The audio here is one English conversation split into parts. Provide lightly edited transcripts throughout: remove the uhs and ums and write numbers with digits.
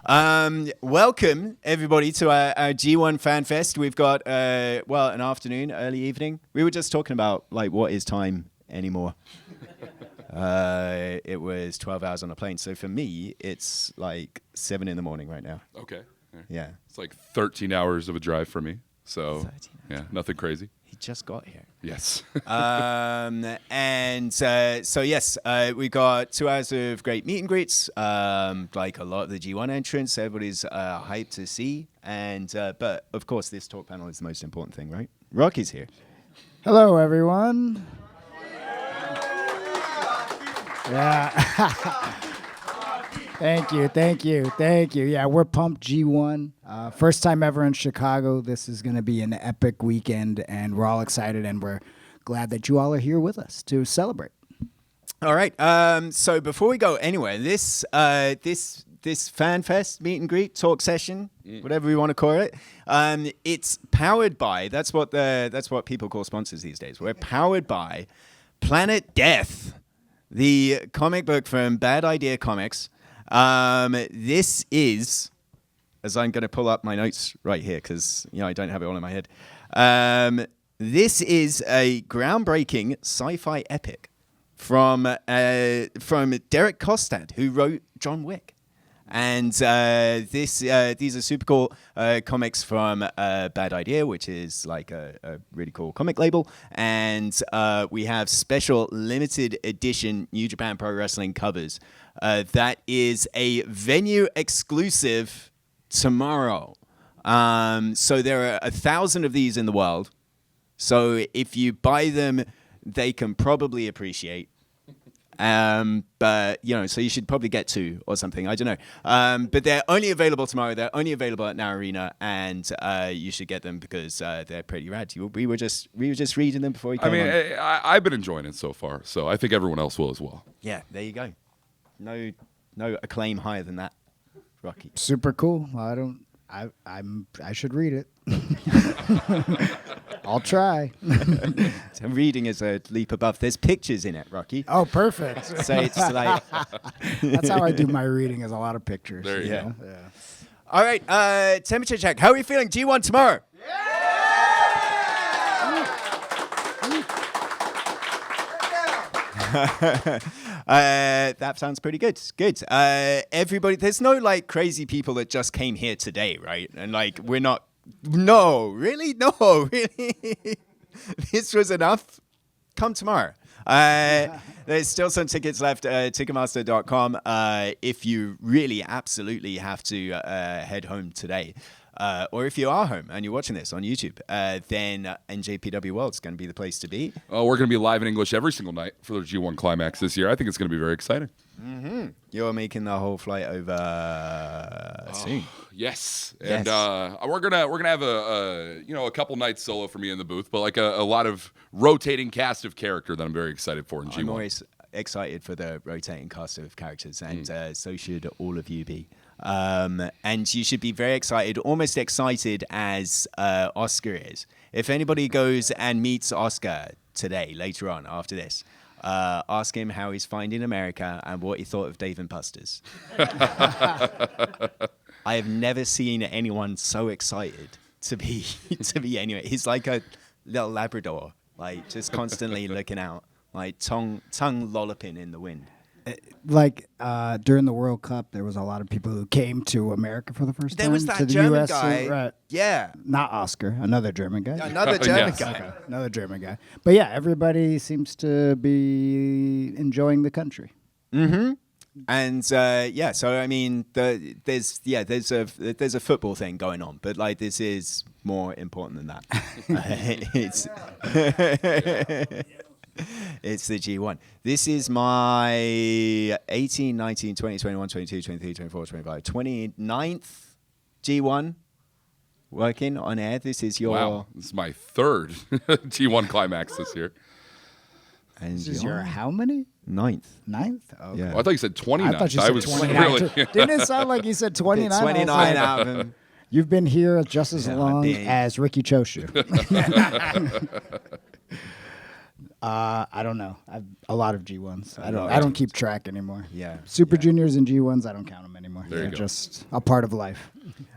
Welcome everybody to our G1 FanFest. We've got an afternoon, early evening. We were just talking about like what is time anymore. It was 12 hours on a plane, so for me it's like 7 in the morning right now. Okay. Yeah. It's like 13 hours of a drive for me. So 13 hours. yeah, nothing crazy. He just got here. Yes. So yes, we got 2 hours of great meet and greets. Like a lot of the G1 entrants, everybody's hyped to see. And but of course, this talk panel is the most important thing, right? Rocky's here. Hello, everyone. Yeah. Thank you. Yeah, we're pumped. G1, first time ever in Chicago. This is going to be an epic weekend, and we're all excited, and we're glad that you all are here with us to celebrate. All right. So before we go anywhere, this FanFest meet and greet talk session, whatever we want to call it, it's powered by. That's what people call sponsors these days. We're powered by Planet Death, the comic book from Bad Idea Comics. This is, as I'm going to pull up my notes right here because I don't have it all in my head. This is a groundbreaking sci-fi epic from Derek Kostad, who wrote John Wick, and these are super cool comics from Bad Idea, which is like a really cool comic label, and we have special limited edition New Japan Pro Wrestling covers. That is a venue exclusive tomorrow. So there are 1,000 of these in the world. So if you buy them, they can probably appreciate. But so you should probably get 2 or something. I don't know. But they're only available tomorrow. They're only available at Now Arena, and you should get them because they're pretty rad. We were just reading them before you came on. I've been enjoying it so far, so I think everyone else will as well. Yeah, there you go. No acclaim higher than that, Rocky. Super cool. I should read it. I'll try. So reading is a leap above. There's pictures in it, Rocky. Oh, perfect. So it's like that's how I do my reading. Is a lot of pictures. There you go. Yeah. All right. Temperature check. How are we feeling? G1 tomorrow. That sounds pretty good. Good. Everybody, there's no like crazy people that just came here today, right? And like we're not. No, really. This was enough. Come tomorrow. There's still some tickets left. Ticketmaster.com. If you really absolutely have to head home today. Or if you are home and you're watching this on YouTube, then NJPW World is going to be the place to be. Oh, we're going to be live in English every single night for the G1 Climax this year. I think it's going to be very exciting. Mm-hmm. You're making the whole flight over soon. Yes, and we're gonna have a couple nights solo for me in the booth, but like a lot of rotating cast of character that I'm very excited for in G1. I'm always excited for the rotating cast of characters, and so should all of you be. And you should be very excited, almost excited as Oscar is. If anybody goes and meets Oscar today, later on, after this, ask him how he's finding America and what he thought of Dave and Buster's. I have never seen anyone so excited to be anyway. He's like a little Labrador, like just constantly looking out, like tongue lolloping in the wind. Like during the World Cup, there was a lot of people who came to America for the first time. There was that to the German US, guy. Right. Yeah. Not Oscar, another German guy. Another German Yes. guy. Okay, another German guy. But yeah, everybody seems to be enjoying the country. Mm-hmm. And so I mean, there's a football thing going on, but like this is more important than that. It's the G1. This is my 18, 19, 20, 21, 22, 23, 24, 25, 29th G1 working on air. This is your... Wow, this is my 3rd G1 Climax this year. And This is your how many? 9th. 9th? Okay. Yeah. Oh, I thought you said 29. I thought you said was 29. really... Didn't it sound like you said 29? I was 29 like, out of them. You've been here just as Yeah, long big. as Ricky Choshu. I don't know. I've a lot of G1s. I don't keep track anymore. Yeah. Super Juniors and G1s, I don't count them anymore. There you They're go. just a part of life.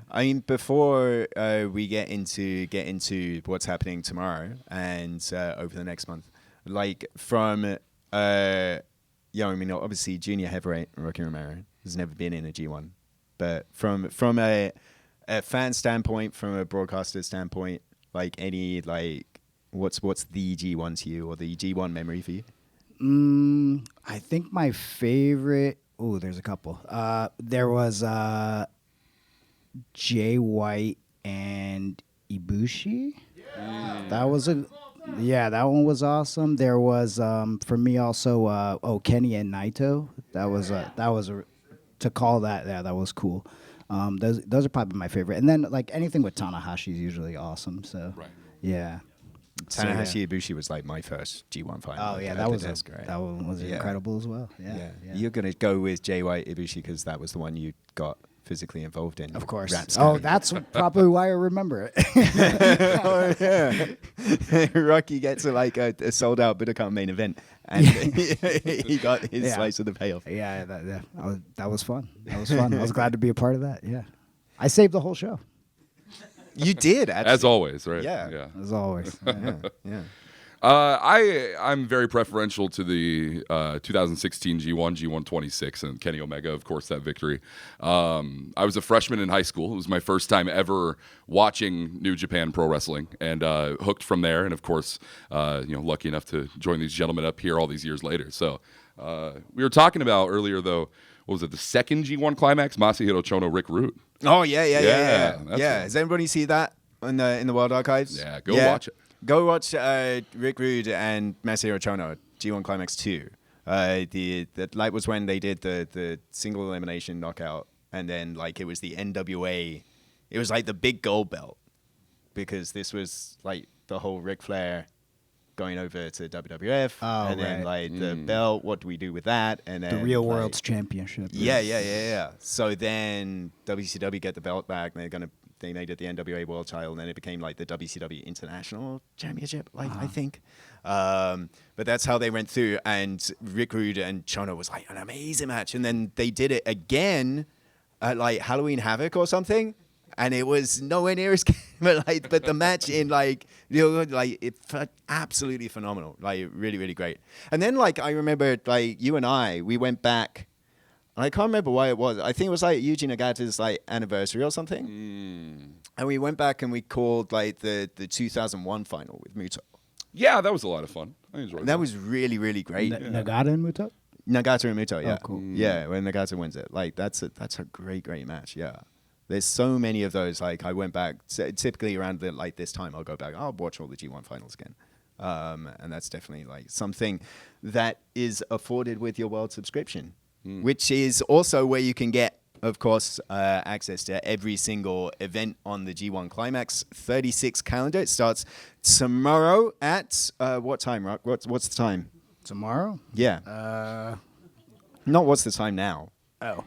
I mean, before we get into what's happening tomorrow and over the next month, like from I mean, obviously junior heavyweight Rocky Romero has never been in a G1, but from a fan standpoint, from a broadcaster standpoint, like any what's the G1 to you or the G1 memory for you? I think my favorite. Oh, there's a couple. There was Jay White and Ibushi. That was that one was awesome. There was for me also Kenny and Naito. That was to call that. Yeah, that was cool. Those are probably my favorite. And then like anything with Tanahashi is usually awesome. So yeah. Tanahashi Ibushi was like my first G1 fight. Oh yeah, that one was incredible as well. Yeah. You're gonna go with Jay White Ibushi because that was the one you got physically involved in. Of course. Oh, that's probably why I remember it. Oh, yeah. Rocky gets a sold out Budokan main event, and he got his slice of the payoff. Yeah, that was fun. That was fun. I was glad to be a part of that. Yeah, I saved the whole show. You did, actually. As always, right? Yeah. As always. Yeah. I'm very preferential to the 2016 G1 26, and Kenny Omega, of course, that victory. I was a freshman in high school. It was my first time ever watching New Japan Pro Wrestling, and hooked from there. And of course, lucky enough to join these gentlemen up here all these years later. So we were talking about earlier, though. What was it? The second G1 Climax? Masahiro Chono, Rick Rude. Oh yeah. That's Has anybody see that in the World Archives? Yeah, go watch it. Go watch Rick Rude and Masahiro Chono, G1 Climax 2. That was when they did the single elimination knockout, and then it was the NWA. It was like the big gold belt, because this was like the whole Ric Flair going over to WWF, and then the belt. What do we do with that? And then the Real World's Championship. Yeah. So then WCW get the belt back, and they made it the NWA World Title, and then it became like the WCW International Championship, I think. But that's how they went through, and Rick Rude and Chono was like an amazing match, and then they did it again at like Halloween Havoc or something, and it was nowhere near as good, but the match in absolutely phenomenal, really, really great. And then I remember you and we went back. I can't remember why it was. I think it was Yuji Nagata's anniversary or something. And we went back and we called the 2001 final with Muto. Yeah, that was a lot of fun. I enjoyed that. Was really, really great. Nagata and Muto? Nagata and Muto, yeah. Oh, cool. Yeah, when Nagata wins it. That's a great, great match, yeah. There's so many of those. I went back, typically around this time, I'll go back, I'll watch all the G1 finals again. And that's definitely something that is afforded with your world subscription. Which is also where you can get, of course, access to every single event on the G1 Climax 36 calendar. It starts tomorrow at what time, Rock? What's the time? Tomorrow? Yeah. Not what's the time now. Oh.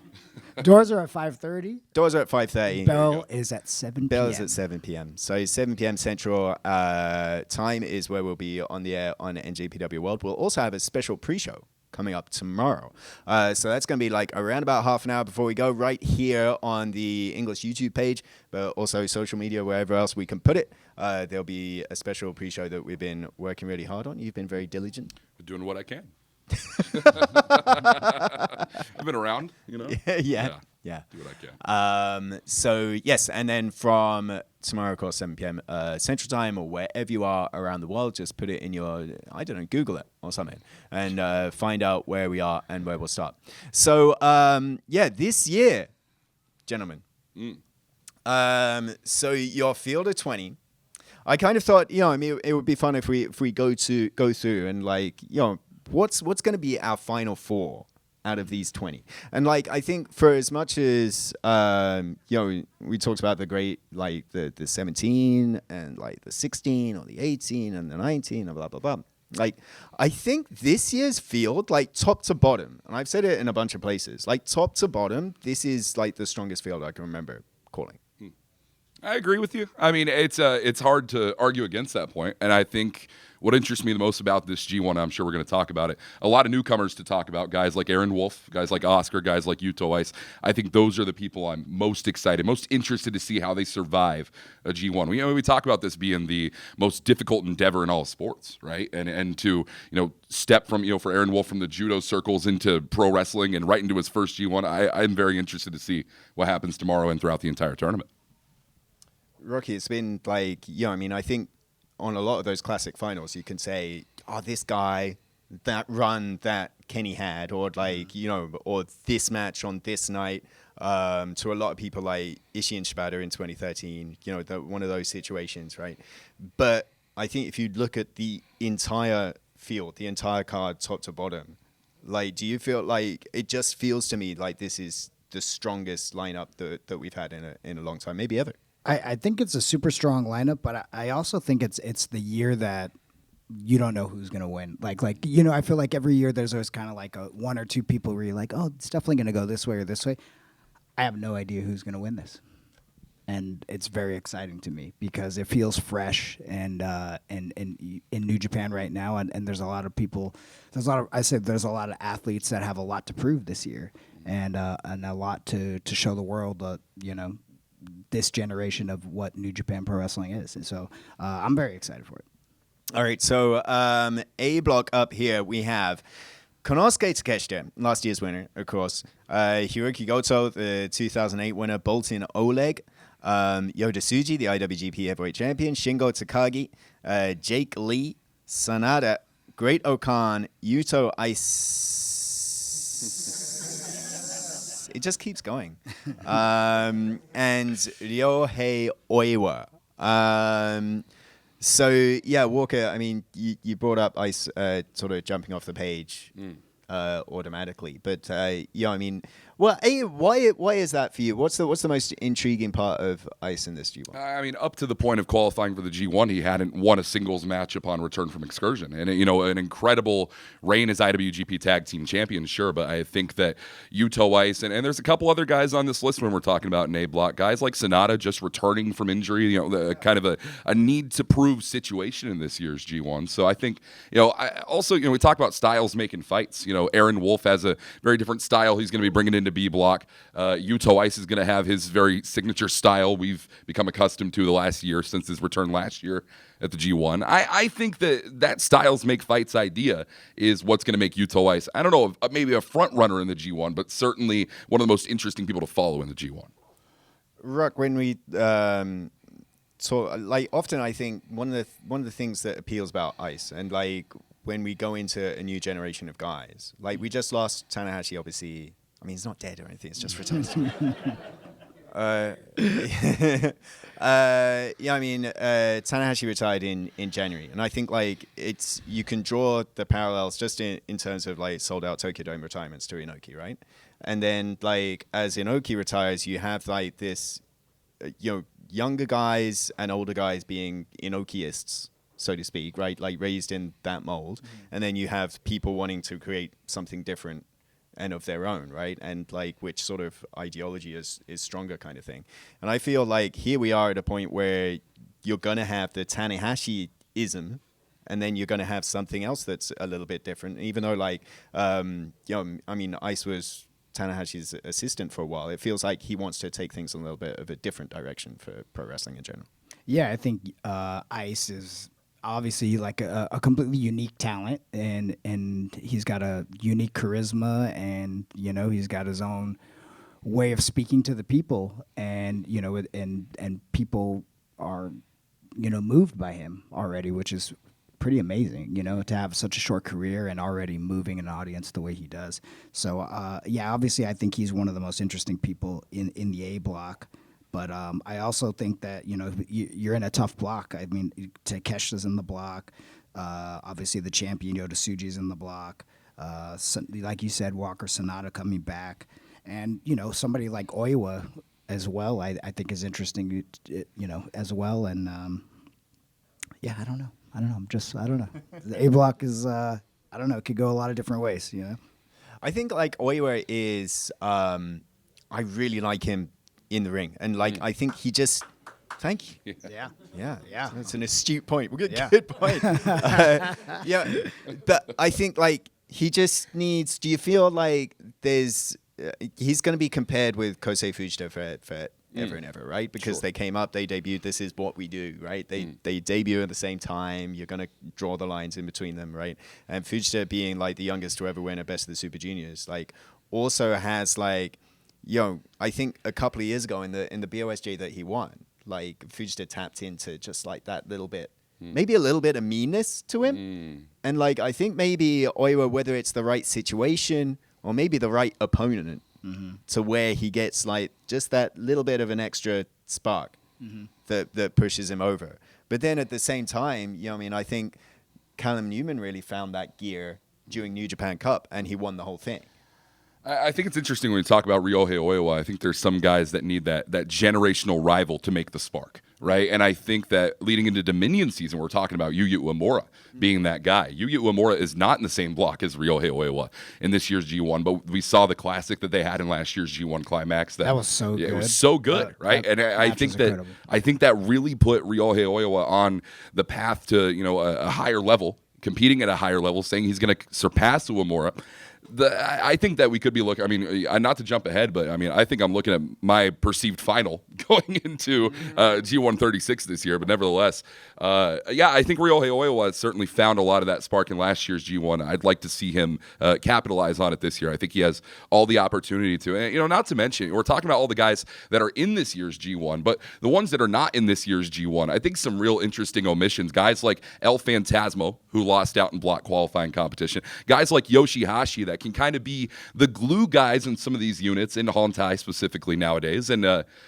Doors are at 5:30. Doors are at 5:30. Bell is at 7 p.m. Bell is at 7 p.m. So 7 p.m. Central time is where we'll be on the air on NJPW World. We'll also have a special pre-show coming up tomorrow. So that's going to be around about half an hour before we go, right here on the English YouTube page, but also social media, wherever else we can put it. There'll be a special pre-show that we've been working really hard on. You've been very diligent. Doing what I can. I've been around, Yeah. Do what I can. So yes, and then from tomorrow, of course, 7 p.m. Central Time, or wherever you are around the world, just put it in your, Google it or something, and find out where we are and where we'll start. So this year, gentlemen. So your field of 20. I kind of thought, it would be fun if we go through and what's going to be our final four out of these 20. And I think for as much as we talked about the great the 17 and the 16 or the 18 and the 19 and blah blah blah. I think this year's field, top to bottom, and I've said it in a bunch of places, top to bottom, this is the strongest field I can remember calling. I agree with you. I mean, it's hard to argue against that point, and I think what interests me the most about this G1, I'm sure we're going to talk about it, a lot of newcomers to talk about, guys like Aaron Wolf, guys like Oscar, guys like Yuto Ice. I think those are the people I'm most excited, most interested to see how they survive a G1. We talk about this being the most difficult endeavor in all sports, right? And to, step from, for Aaron Wolf from the judo circles into pro wrestling and right into his first G1, I'm very interested to see what happens tomorrow and throughout the entire tournament. Rocky, it's been like, I think on a lot of those classic finals, you can say, oh, this guy, that run that Kenny had, or or this match on this night, to a lot of people like Ishii and Shibata in 2013, one of those situations, right? But I think if you look at the entire field, the entire card, top to bottom, do you feel like, it just feels to me like this is the strongest lineup that we've had in a long time, maybe ever? I think it's a super strong lineup, but I also think it's the year that you don't know who's going to win. I feel like every year there's always kind of like one or two people where you're like, oh, it's definitely going to go this way or this way. I have no idea who's going to win this. And it's very exciting to me because it feels fresh and in New Japan right now. And there's a lot of people, there's a lot of athletes that have a lot to prove this year and a lot to show the world, this generation of what New Japan Pro Wrestling is. And so I'm very excited for it. All right, so A block up here, we have Konosuke Takeshita, last year's winner, of course. Hiroki Goto, the 2008 winner, Bolton Oleg. Yoda Tsuji, the IWGP Heavyweight Champion. Shingo Takagi. Jake Lee. Sanada. Great Okan. Yuto Ice. It just keeps going. And Ryohei Oiwa. So, yeah, Walker, I mean, you brought up Ice sort of jumping off the page automatically. But, I mean, well, why is that for you? What's the most intriguing part of Ice in this G1? I mean, up to the point of qualifying for the G1, he hadn't won a singles match upon return from excursion. And, an incredible reign as IWGP Tag Team Champion, sure. But I think that Yuto Ice, and there's a couple other guys on this list when we're talking about an A block, guys like Sonata just returning from injury, kind of a need-to-prove situation in this year's G1. So I think, we talk about styles making fights. Aaron Wolf has a very different style he's going to be bringing into B block. Yuto Ice is going to have his very signature style we've become accustomed to the last year since his return last year at the G1. I think that styles make fights idea is what's going to make Yuto Ice, I don't know, maybe a front runner in the G1, but certainly one of the most interesting people to follow in the G1. Ruck, when we often I think one of the things that appeals about Ice, and when we go into a new generation of guys, we just lost Tanahashi, obviously. I mean, he's not dead or anything. It's just retired. Tanahashi retired in January. And I think, you can draw the parallels just in terms of, sold-out Tokyo Dome retirements to Inoki, right? And then, as Inoki retires, you have, this, younger guys and older guys being Inokiists, so to speak, right? Raised in that mold. Mm-hmm. And then you have people wanting to create something different and of their own, right? And which sort of ideology is stronger kind of thing. And I feel here we are at a point where you're going to have the Tanahashi-ism, and then you're going to have something else that's a little bit different. Even though Ice was Tanahashi's assistant for a while, it feels like he wants to take things in a little bit of a different direction for pro wrestling in general. Yeah, I think Ice is obviously a completely unique talent, and he's got a unique charisma, and he's got his own way of speaking to the people, and and people are moved by him already, which is pretty amazing, to have such a short career and already moving an audience the way he does. So obviously I think he's one of the most interesting people in the A block. But I also think that, you're in a tough block. I mean, Takeshita's in the block. Obviously, the champion, Yoda Tsuji's in the block. Like you said, Walker Sonata coming back. And, somebody like Oiwa as well, I think is interesting, as well. And, I don't know. I don't know. The A block is, I don't know, it could go a lot of different ways, I think, Oiwa is, I really like him in the ring, and I think he just Thank you. Yeah. Yeah. That's an astute point. We're good. Yeah. Good point. Yeah. But I think like he just needs. Do you feel like there's? He's going to be compared with Kosei Fujita for ever and ever, right? Because they came up, they debuted. This is what we do, right? They debut at the same time. You're going to draw the lines in between them, right? And Fujita being like the youngest to ever win a Best of the Super Juniors, like also has like, I think a couple of years ago in the BOSJ that he won, like Fujita tapped into just like that little bit, maybe a little bit of meanness to him, and like I think maybe Oiwa, whether it's the right situation or maybe the right opponent. To where he gets like just that little bit of an extra spark that pushes him over. But then at the same time, I think Callum Newman really found that gear during New Japan Cup, and he won the whole thing. I think it's interesting when we talk about Ryohei Oiwa. I think there's some guys that need that generational rival to make the spark, right? And I think that leading into Dominion season, we're talking about Yuya Uemura being that guy. Yuya Uemura is not in the same block as Ryohei Oiwa in this year's G1, but we saw the classic that they had in last year's G1 Climax. That was so good. It was so good, right? And I think that really put Ryohei Oiwa on the path to a higher level, competing at a higher level, saying he's going to surpass Uemura. I think that we could be looking. I mean, not to jump ahead, but I mean, I think I'm looking at my perceived final going into G1 36 this year. But nevertheless, I think Ryohei Oiwa has certainly found a lot of that spark in last year's G1. I'd like to see him capitalize on it this year. I think he has all the opportunity to. And, not to mention, we're talking about all the guys that are in this year's G1, but the ones that are not in this year's G1, I think some real interesting omissions. Guys like El Phantasmo, who lost out in block qualifying competition. Guys like Yoshihashi that can kind of be the glue guys in some of these units, in Hontai specifically nowadays. And,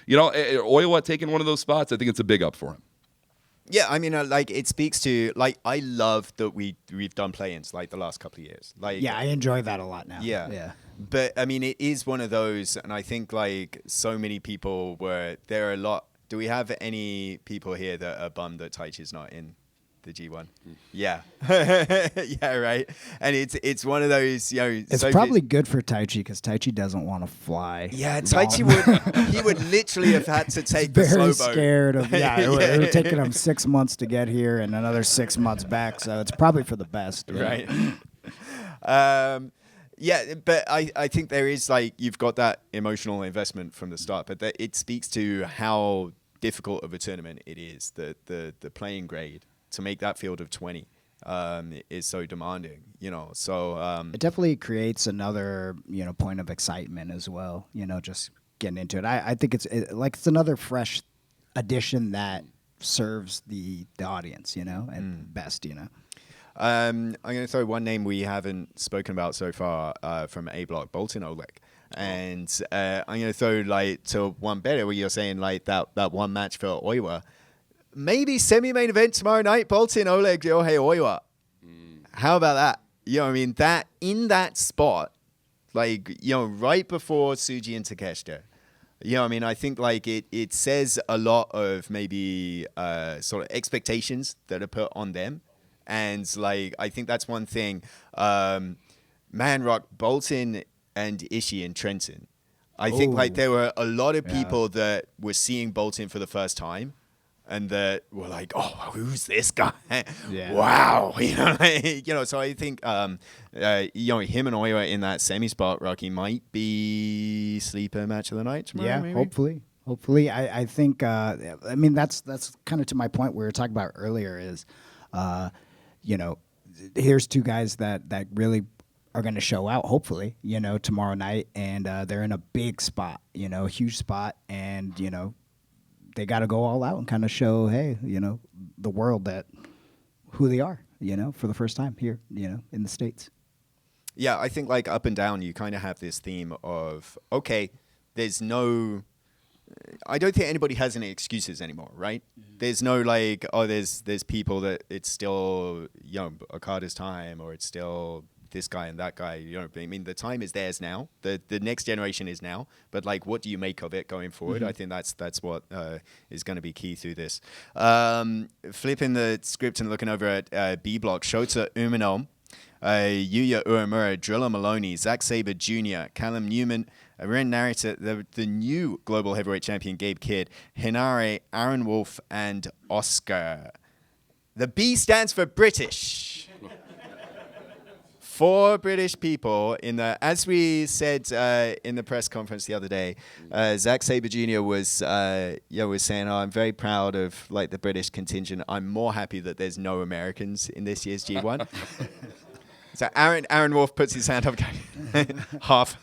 Oiwa taking one of those spots, I think it's a big up for him. Yeah, I mean, like it speaks to like I love that we've done play-ins like the last couple of years. Like, I enjoy that a lot now. Yeah. But I mean, it is one of those, and I think like so many people there are a lot. Do we have any people here that are bummed that Taichi's not in the G1? Yeah. Yeah, right. And it's one of those, It's probably good for Taichi because Taichi doesn't want to fly. Yeah, Taichi would literally have had to take the slow boat. Very scared of, it would have taken him 6 months to get here and another 6 months back. So it's probably for the best. Right. Yeah, but I think there is like, you've got that emotional investment from the start, but it speaks to how difficult of a tournament it is, the playing grade. To make that field of 20 is so demanding, so it definitely creates another point of excitement as well, just getting into it. I think it's another fresh addition that serves the audience, and best. I'm going to throw one name we haven't spoken about so far from A Block, Bolton Oleg. And I'm going to throw like to one better where you're saying like that one match for Oiwa. Maybe semi-main event tomorrow night, Bolton Oleg, Ryohei Oiwa. How about that? That in that spot, like, right before Tsuji and Takeshita. I think like it says a lot of maybe sort of expectations that are put on them. And like, I think that's one thing. Man Rock, Bolton and Ishii and Trenton. I think like there were a lot of people that were seeing Bolton for the first time. And that were like, oh, who's this guy? Yeah. Wow, So I think, him and Oiwa in that semi spot, Rocky might be sleeper match of the night tomorrow. Yeah, maybe? hopefully. I think. That's kind of to my point we were talking about earlier. Is, here's two guys that really are going to show out. Hopefully, tomorrow night, and they're in a big spot, a huge spot, and they got to go all out and kind of show, hey, the world that who they are, for the first time here, in the States. Yeah, I think like up and down, you kind of have this theme of, okay, I don't think anybody has any excuses anymore, right? Mm-hmm. There's no like, there's people that it's still, Okada's time, or it's still this guy and that guy. The time is theirs now. The next generation is now. But like, what do you make of it going forward? Mm-hmm. I think that's what is going to be key through this. Flipping the script and looking over at B Block, Shota Umino, Yuya Uemura, Drilla Maloney, Zack Sabre Jr., Callum Newman, we're in Narita, the new global heavyweight champion, Gabe Kidd, Hinare, Aaron Wolf, and Oscar. The B stands for British. 4 British people as we said in the press conference the other day. Zack Sabre Jr. was saying, "Oh, I'm very proud of like the British contingent. I'm more happy that there's no Americans in this year's G1." So Aaron Wolf puts his hand up, going, half.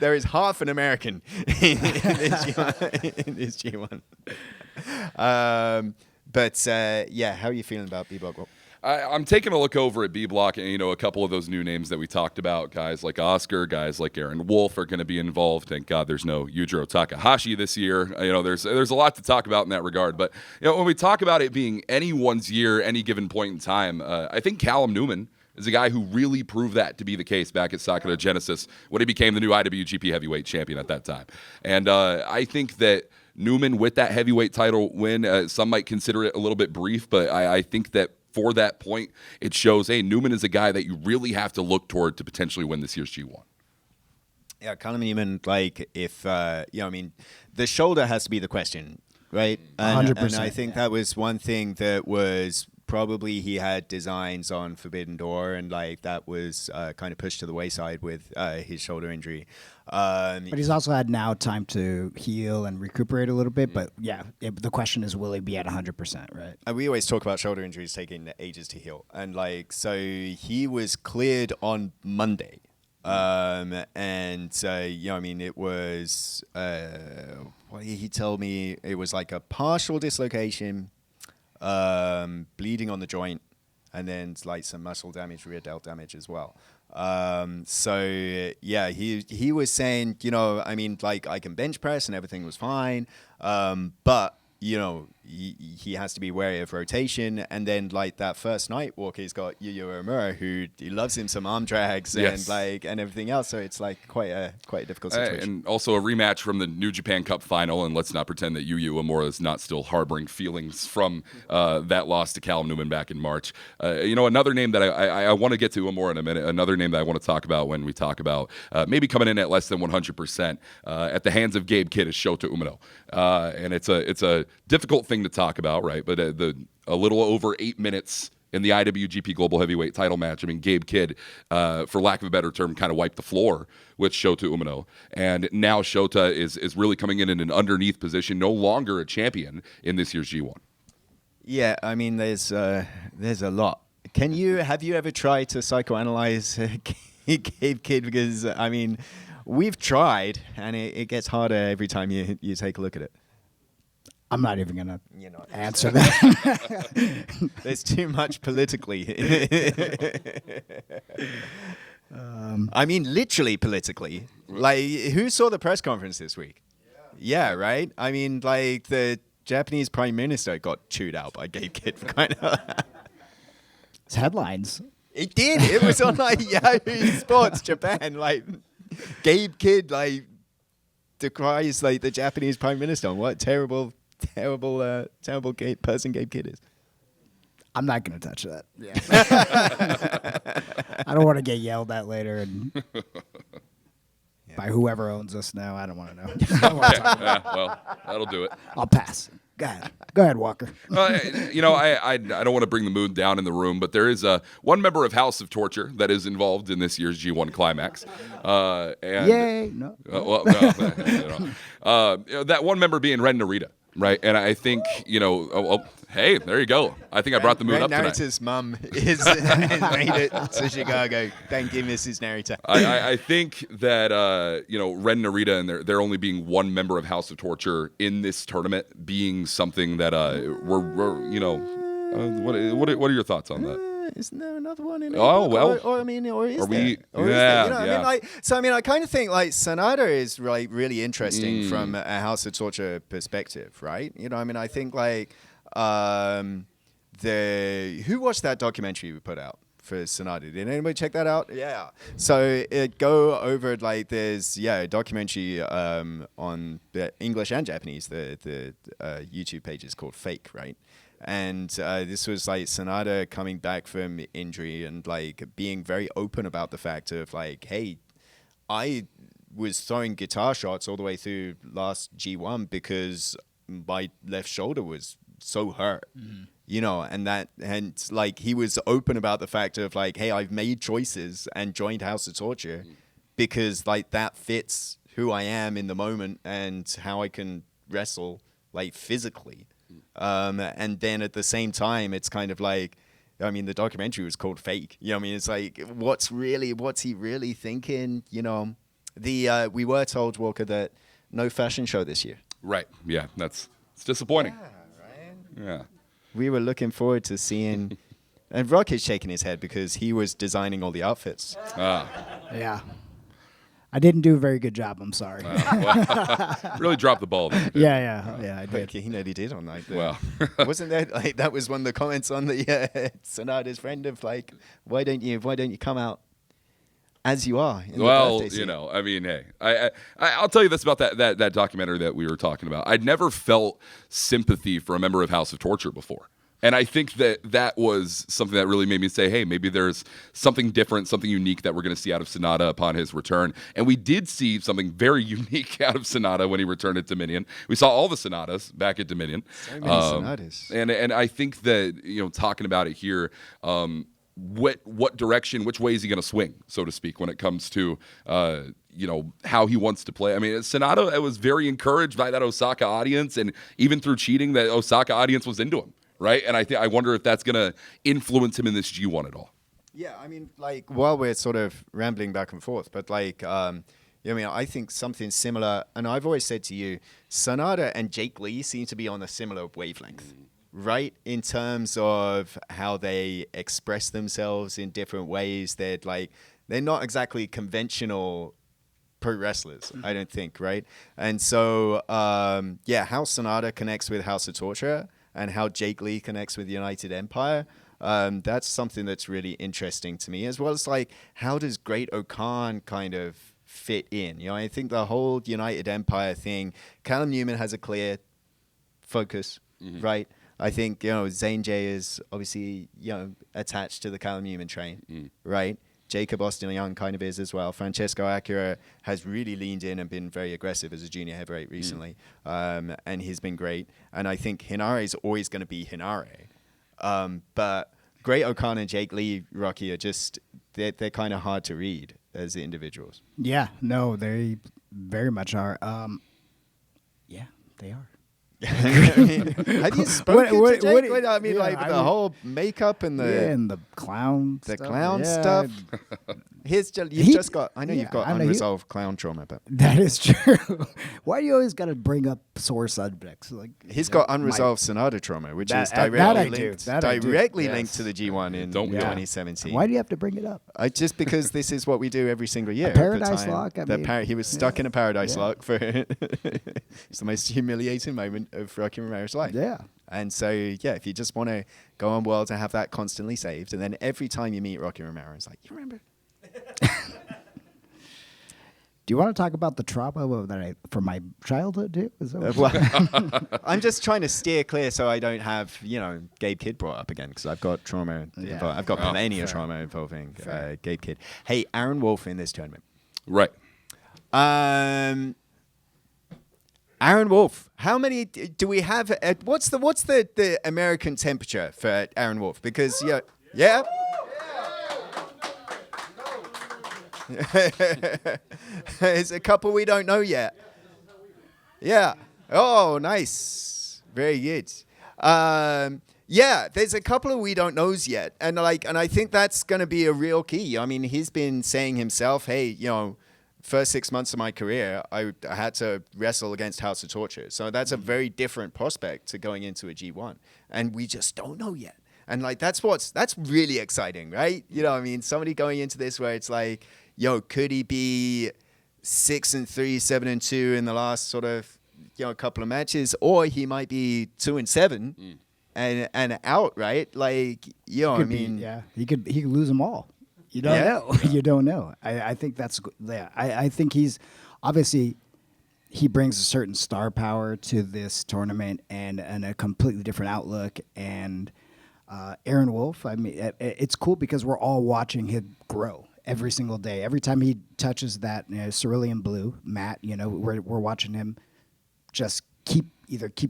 There is half an American in this G1. How are you feeling about B-Block? I'm taking a look over at B Block, and a couple of those new names that we talked about, guys like Oscar, guys like Aaron Wolf are going to be involved. Thank God there's no Yujiro Takahashi this year. There's a lot to talk about in that regard. But when we talk about it being anyone's year, any given point in time, I think Callum Newman is a guy who really proved that to be the case back at Sakura Genesis when he became the new IWGP Heavyweight Champion at that time. And I think that Newman, with that heavyweight title win, some might consider it a little bit brief, but I think that for that point, it shows, hey, Newman is a guy that you really have to look toward to potentially win this year's G1. Yeah, Callum Newman, the shoulder has to be the question, right? 100%. And I think that was one thing that was probably he had designs on Forbidden Door, and that was kind of pushed to the wayside with his shoulder injury. But he's also had now time to heal and recuperate a little bit. But the question is, will he be at 100%, right? And we always talk about shoulder injuries taking ages to heal. And so he was cleared on Monday. It was, what did he tell me? It was like a partial dislocation, bleeding on the joint, and then some muscle damage, rear delt damage as well. He was saying, I can bench press and everything was fine, but he has to be wary of rotation. And then that first night walk, he's got Yuya Uemura, who he loves him some arm drags and everything else. So it's quite a difficult situation. And also a rematch from the New Japan Cup final. And let's not pretend that Yuya Uemura is not still harboring feelings from that loss to Callum Newman back in March. Another name that I want to get to Uemura in a minute. Another name that I want to talk about when we talk about maybe coming in at less than 100% at the hands of Gabe Kidd is Shota Umino. And it's a difficult thing to talk about, right? But a little over 8 minutes in the IWGP Global Heavyweight title match, Gabe Kidd, for lack of a better term, kind of wiped the floor with Shota Umino. And now Shota is really coming in an underneath position, no longer a champion in this year's G1. Yeah, there's a lot. Have you ever tried to psychoanalyze Gabe Kidd? Because, we've tried, and it gets harder every time you take a look at it. I'm not even going to answer that. There's too much politically. Literally politically. Who saw the press conference this week? Yeah, right? The Japanese Prime Minister got chewed out by Gabe Kidd for kind of... It's headlines. It did. It was on Yahoo Sports Japan. Gabe Kidd decries the Japanese Prime Minister. What terrible person Gabe Kidd is. I'm not going to touch that. Yeah. I don't want to get yelled at later and by whoever owns us now. I don't want to know. Well, that'll do it. I'll pass. Go ahead, Walker. I don't want to bring the mood down in the room, but there is one member of House of Torture that is involved in this year's G1 Climax. Yay! No. That one member being Ren Narita. Right, and I think, hey, there you go. I think I brought the mood up tonight. Narita's mum is made it to Chicago. Thank you, Mrs. Narita. I think that, Ren Narita and there only being one member of House of Torture in this tournament being something that what are your thoughts on that? Isn't there another one in it? Oh, well. Or is are there? We, or yeah, is there? yeah. I kind of think Sanada is really interesting from a House of Torture perspective, right? I think who watched that documentary we put out for Sanada? Did anybody check that out? Yeah. So go over there's a documentary on the English and Japanese. The YouTube page is called Fake, right? And this was Sanada coming back from injury and being very open about the fact of hey, I was throwing guitar shots all the way through last G1 because my left shoulder was so hurt, you know, and like he was open about the fact of like, hey, I've made choices and joined House of Torture because like that fits who I am in the moment and how I can wrestle like physically. And then at the same time, it's kind of like, I mean, the documentary was called Fake. You know what I mean? It's like, what's he really thinking? You know, we were told, Walker, that no fashion show this year. Right. Yeah. It's disappointing. Yeah, right? Yeah. We were looking forward to seeing, and Rock is shaking his head because he was designing all the outfits. Yeah. I didn't do a very good job. I'm sorry. Really dropped the ball there. Yeah, I did. Like, he nearly did on like Well. wasn't that like that was one of the comments on the Sonata's friend of like, why don't you come out as you are? In Well, the birthday suit? I mean, hey, I'll tell you this about that documentary that we were talking about. I'd never felt sympathy for a member of House of Torture before. And I think that was something that really made me say, hey, maybe there's something different, something unique that we're going to see out of Sonata upon his return. And we did see something very unique out of Sonata when he returned at Dominion. We saw all the Sonatas back at Dominion. So many Sonatas. And I think that, talking about it here, what direction, which way is he going to swing, so to speak, when it comes to, how he wants to play. I mean, Sonata was very encouraged by that Osaka audience, and even through cheating, that Osaka audience was into him. Right, and I wonder if that's going to influence him in this G1 at all. Yeah, I mean, like, while we're sort of rambling back and forth, but like, I think something similar, and I've always said to you, Sonata and Jake Lee seem to be on a similar wavelength, right? In terms of how they express themselves in different ways. They're not exactly conventional pro wrestlers, I don't think, right? And so, how Sonata connects with House of Torture and how Jake Lee connects with United Empire, that's something that's really interesting to me, as well as like, how does Great O'Khan kind of fit in? You know, I think the whole United Empire thing, Callum Newman has a clear focus, right? I think, Zane J is obviously, attached to the Callum Newman train, right? Jacob Austin Young kind of is as well. Francesco Acura has really leaned in and been very aggressive as a junior heavyweight recently, and he's been great. And I think Hinare is always going to be Hinare. But Great O'Khan and Jake Lee, Rocky, are just, they're kind of hard to read as individuals. Yeah, no, they very much are. Yeah, they are. Have you spoken to Jake? The whole makeup and the clown stuff. You've got unresolved clown trauma, but that is true. Why do you always got to bring up sore subjects? Like he's got unresolved Sonata trauma, which is directly linked to the G1 in 2017. Why do you have to bring it up? Just because this is what we do every single year. A paradise lock. He was stuck in a paradise lock for it's the most humiliating moment of Rocky Romero's life. Yeah. And so, if you just want to go on World to have that constantly saved, and then every time you meet Rocky Romero, it's like, you remember? Do you want to talk about the trauma that from my childhood too? I'm just trying to steer clear so I don't have Gabe Kidd brought up again, because I've got trauma. I've got plenty of trauma involving Gabe Kidd. Hey, Aaron Wolf in this tournament, right? Aaron Wolf. How many do we have? What's the American temperature for Aaron Wolf? Because yeah. There's a couple we don't know yet. Yeah. Oh, nice. Very good. There's a couple of we don't knows yet, and I think that's going to be a real key. I mean, he's been saying himself, hey, first 6 months of my career, I had to wrestle against House of Torture. So that's a very different prospect to going into a G1, and we just don't know yet. And that's really exciting, right? Somebody going into this where it's like, could he be 6-3, 7-2 in the last sort of couple of matches, or he might be 2-7 and out, right? He could lose them all. You don't know. You don't know. I think that's I think he's obviously he brings a certain star power to this tournament and a completely different outlook. And Aaron Wolf, I mean, it's cool because we're all watching him grow every single day. Every time he touches that cerulean blue mat, we're watching him just keep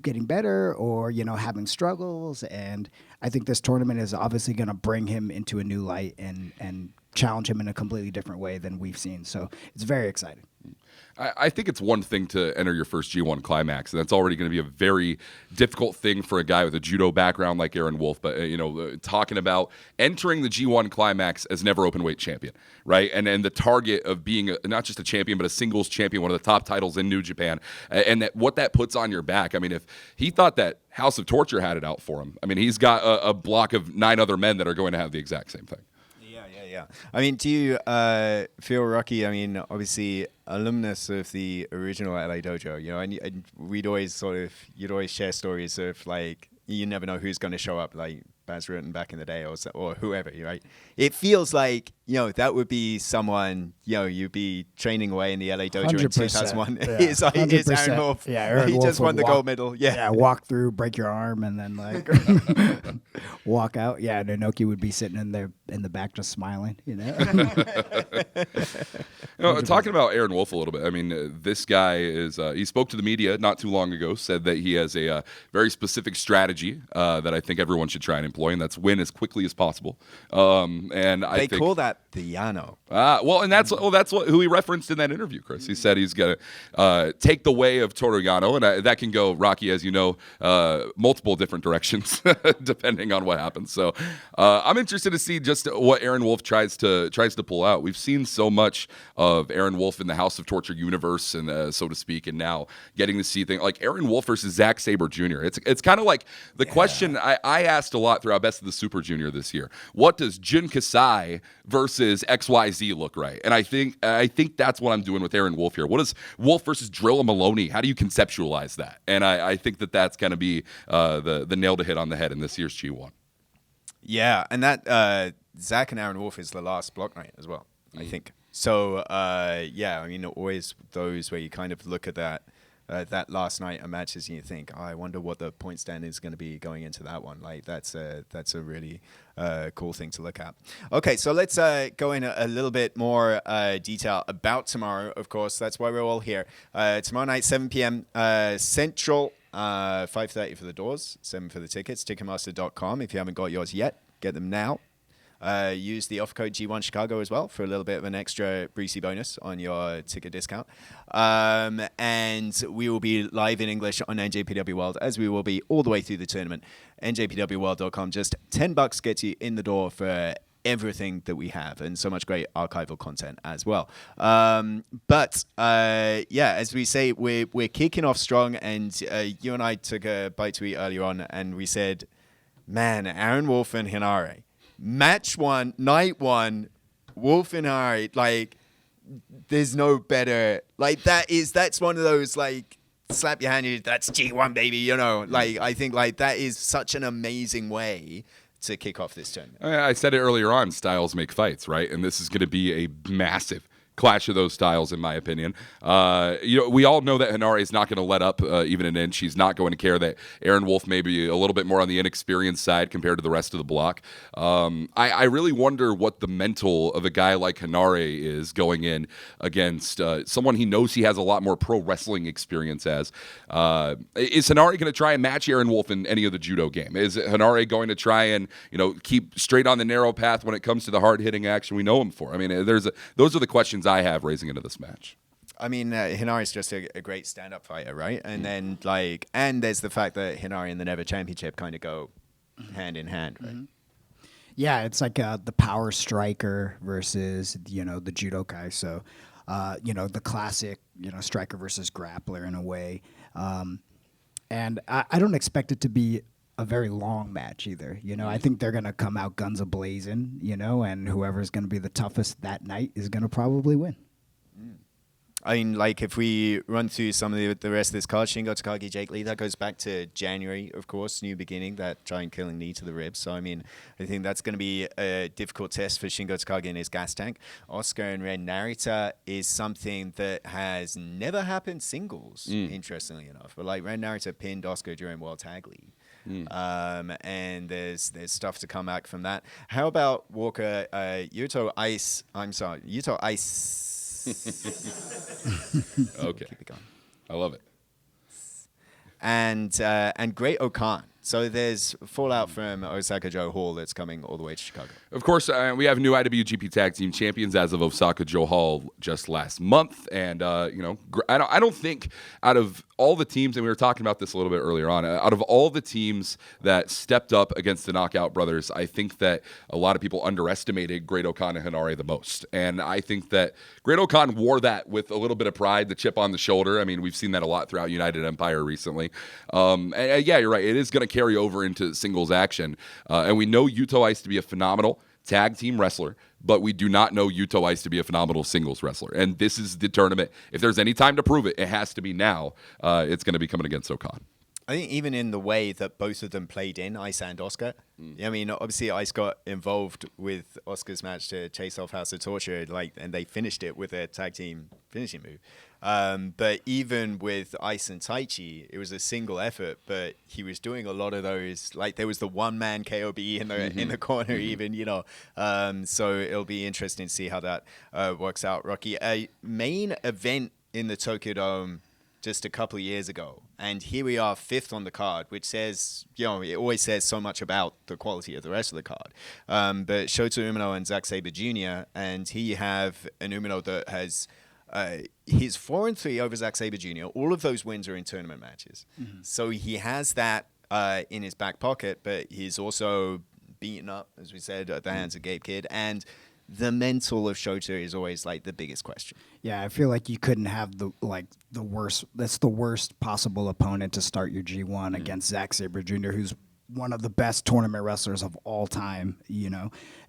getting better or having struggles. And I think this tournament is obviously going to bring him into a new light and challenge him in a completely different way than we've seen. So it's very exciting. I think it's one thing to enter your first G1 Climax, and that's already going to be a very difficult thing for a guy with a judo background like Aaron Wolf. But talking about entering the G1 Climax as never openweight champion, right? And the target of being not just a champion, but a singles champion, one of the top titles in New Japan, and what that puts on your back. I mean, if he thought that House of Torture had it out for him, I mean, he's got a block of 9 other men that are going to have the exact same thing. Yeah. I mean, do you feel Rocky? I mean, obviously, alumnus of the original LA Dojo, and you'd always share stories of like, you never know who's going to show up, like Baz Rutten back in the day or whoever, right? It feels like, that would be someone, you'd be training away in the LA Dojo in 2001. Yeah, It's Aaron Wolf. Yeah, Aaron he Wolf just won the gold medal. Yeah, walk through, break your arm, and then like walk out. Yeah, and Inoki would be sitting in the back just smiling, Talking about Aaron Wolf a little bit, I mean, this guy is, he spoke to the media not too long ago, said that he has a very specific strategy that I think everyone should try and employ, and that's win as quickly as possible. And I They think, call that the Yano. and that's who he referenced in that interview, Chris. He said he's going to take the way of Toru Yano, and that can go, Rocky, as you know, multiple different directions depending on what happens. So I'm interested to see just what Aaron Wolf tries to pull out. We've seen so much of Aaron Wolf in the House of Torture universe, and so to speak, and now getting to see things like Aaron Wolf versus Zack Sabre Jr. It's kind of like the question I asked a lot throughout Best of the Super Junior this year. What does Jun Kasai versus XYZ look right? And I think that's what I'm doing with Aaron Wolf here. What is Wolf versus Drilla Maloney? How do you conceptualize that? And I think that's going to be the nail to hit on the head in this year's G1. Yeah, and that Zach and Aaron Wolf is the last block night as well, I think. So, I mean, always those where you kind of look at that last night of matches and you think, I wonder what the point stand is going to be going into that one. Like, that's a really cool thing to look at. Okay, so let's go in a little bit more detail about tomorrow, of course. That's why we're all here. Tomorrow night, 7 p.m. Central, 5:30 for the doors, 7 for the tickets. Ticketmaster.com. If you haven't got yours yet, get them now. Use the offer code G1 Chicago as well for a little bit of an extra Breezy bonus on your ticket discount. And we will be live in English on NJPW World, as we will be all the way through the tournament. NJPWWorld.com. Just $10 gets you in the door for everything that we have, and so much great archival content as well. But as we say, we're kicking off strong, and you and I took a bite to eat earlier on, and we said, man, Aaron Wolf and Hinare. Match 1, night 1, Wolf and Hari, like, there's no better. Like, that's one of those, like, slap your hand, that's G1, baby, Like, I think, like, that is such an amazing way to kick off this tournament. I said it earlier on, styles make fights, right? And this is going to be a massive clash of those styles, in my opinion. We all know that Hinare is not going to let up even an inch. He's not going to care that Aaron Wolf may be a little bit more on the inexperienced side compared to the rest of the block. I really wonder what the mental of a guy like Hinare is going in against someone he knows he has a lot more pro wrestling experience as. Is Hinare going to try and match Aaron Wolf in any of the judo game? Is Hinare going to try and keep straight on the narrow path when it comes to the hard-hitting action we know him for? I mean, those are the questions I have raising into this match. I mean, Hinare is just a great stand-up fighter, right? And then, and there's the fact that Hinare and the Never Championship kind of go hand in hand, right? Mm-hmm. Yeah, it's like the power striker versus, the judokai. So, the classic, striker versus grappler in a way. And I don't expect it to be a very long match either. I think they're going to come out guns a-blazing, and whoever's going to be the toughest that night is going to probably win. I mean, like, if we run through some of the rest of this card, Shingo Takagi, Jake Lee, that goes back to January, of course, New Beginning, that giant killing knee to the ribs. So, I mean, I think that's going to be a difficult test for Shingo Takagi and his gas tank. Oscar and Ren Narita is something that has never happened singles, interestingly enough. But, like, Ren Narita pinned Oscar during World Tag League. and there's stuff to come back from that. How about Walker Yuto Ice? I'm sorry, Yuto Ice. Okay, Keep it going. I love it. And Great Okan. So there's fallout from Osaka Joe Hall that's coming all the way to Chicago. Of course, we have new IWGP Tag Team Champions as of Osaka Joe Hall just last month, and I don't think out of all the teams, and we were talking about this a little bit earlier on, out of all the teams that stepped up against the Knockout Brothers, I think that a lot of people underestimated Great Okan and Hanare the most, and I think that Great Okan wore that with a little bit of pride, the chip on the shoulder. I mean, we've seen that a lot throughout United Empire recently. Yeah, you're right. It is going to carry over into singles action. And we know Yuto Ice to be a phenomenal tag team wrestler, but we do not know Yuto Ice to be a phenomenal singles wrestler. And this is the tournament. If there's any time to prove it, it has to be now. It's going to be coming against Okan. I think even in the way that both of them played in, Ice and Oscar. I mean, obviously Ice got involved with Oscar's match to chase off House of Torture, and they finished it with a tag team finishing move. But even with Ice and Taichi, it was a single effort, but he was doing a lot of those. Like there was the one-man KOB in the corner, even, So it'll be interesting to see how that works out. Rocky, a main event in the Tokyo Dome just a couple of years ago, and here we are 5th on the card, which says, it always says so much about the quality of the rest of the card. But Shota Umino and Zack Sabre Jr., and here you have an Umino that has he's 4-3 over Zack Sabre Jr. All of those wins are in tournament matches. So he has that in his back pocket, but he's also beaten up, as we said, at the hands of Gabe Kidd. And the mental of Shota is always like the biggest question. Yeah, I feel like you couldn't have the worst. That's the worst possible opponent to start your G1 against Zack Sabre Jr., who's one of the best tournament wrestlers of all time.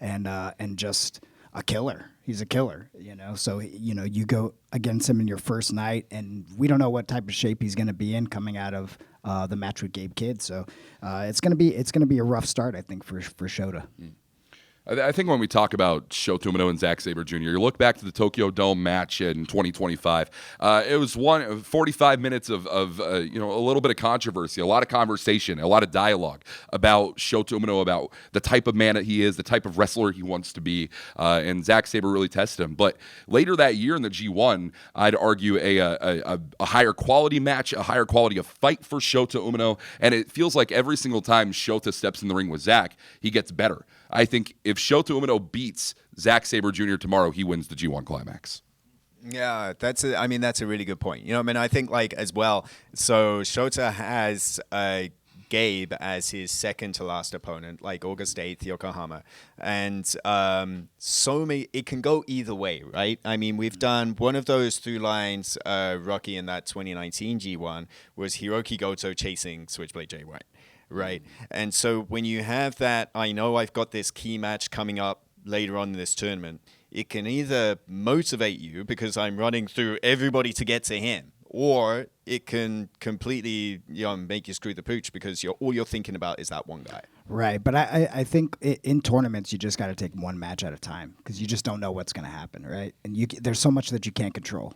And just a killer. He's a killer. So you go against him in your first night, and we don't know what type of shape he's going to be in coming out of the match with Gabe Kidd. So it's gonna be a rough start, I think, for Shota. I think when we talk about Shota Umino and Zack Sabre Jr., you look back to the Tokyo Dome match in 2025. It was 45 minutes of a little bit of controversy, a lot of conversation, a lot of dialogue about Shota Umino, about the type of man that he is, the type of wrestler he wants to be, and Zack Sabre really tested him. But later that year in the G1, I'd argue a higher quality match, a higher quality of fight for Shota Umino, and it feels like every single time Shota steps in the ring with Zack, he gets better. I think if Shota Umino beats Zack Sabre Jr. tomorrow, he wins the G1 Climax. Yeah, that's a really good point. I think as well. So Shota has Gabe as his second to last opponent, like August 8th, Yokohama, and it can go either way, right? I mean, we've done one of those through lines. Rocky in that 2019 G1 was Hiroki Goto chasing Switchblade Jay White. Right. And so when you have that, I know I've got this key match coming up later on in this tournament, it can either motivate you because I'm running through everybody to get to him, or it can completely make you screw the pooch because all you're thinking about is that one guy. Right. But I think in tournaments, you just got to take one match at a time because you just don't know what's going to happen. Right. And there's so much that you can't control,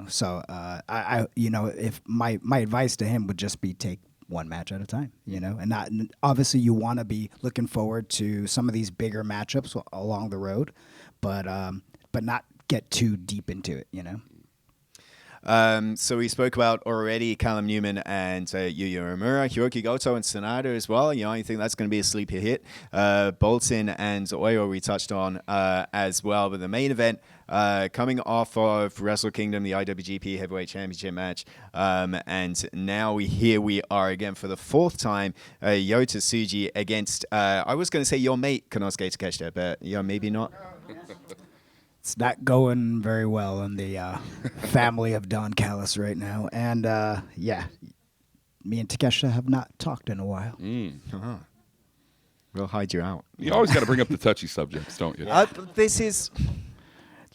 So if my advice to him would just be take one match at a time, and obviously you want to be looking forward to some of these bigger matchups along the road, but not get too deep into it, So we spoke about already Callum Newman and Yuya Uemura, Hiroki Goto and Sonata as well. I think that's going to be a sleeper hit. Bolton and Oyo we touched on as well. But the main event coming off of Wrestle Kingdom, the IWGP Heavyweight Championship match. And now we are again for the 4th time, Yota Tsuji against, I was going to say your mate, Konosuke Takeshita, but maybe not. It's not going very well in the family of Don Callis right now. And, me and Takeshita have not talked in a while. Uh-huh. We'll hide you out. You always got to bring up the touchy subjects, don't you? This is...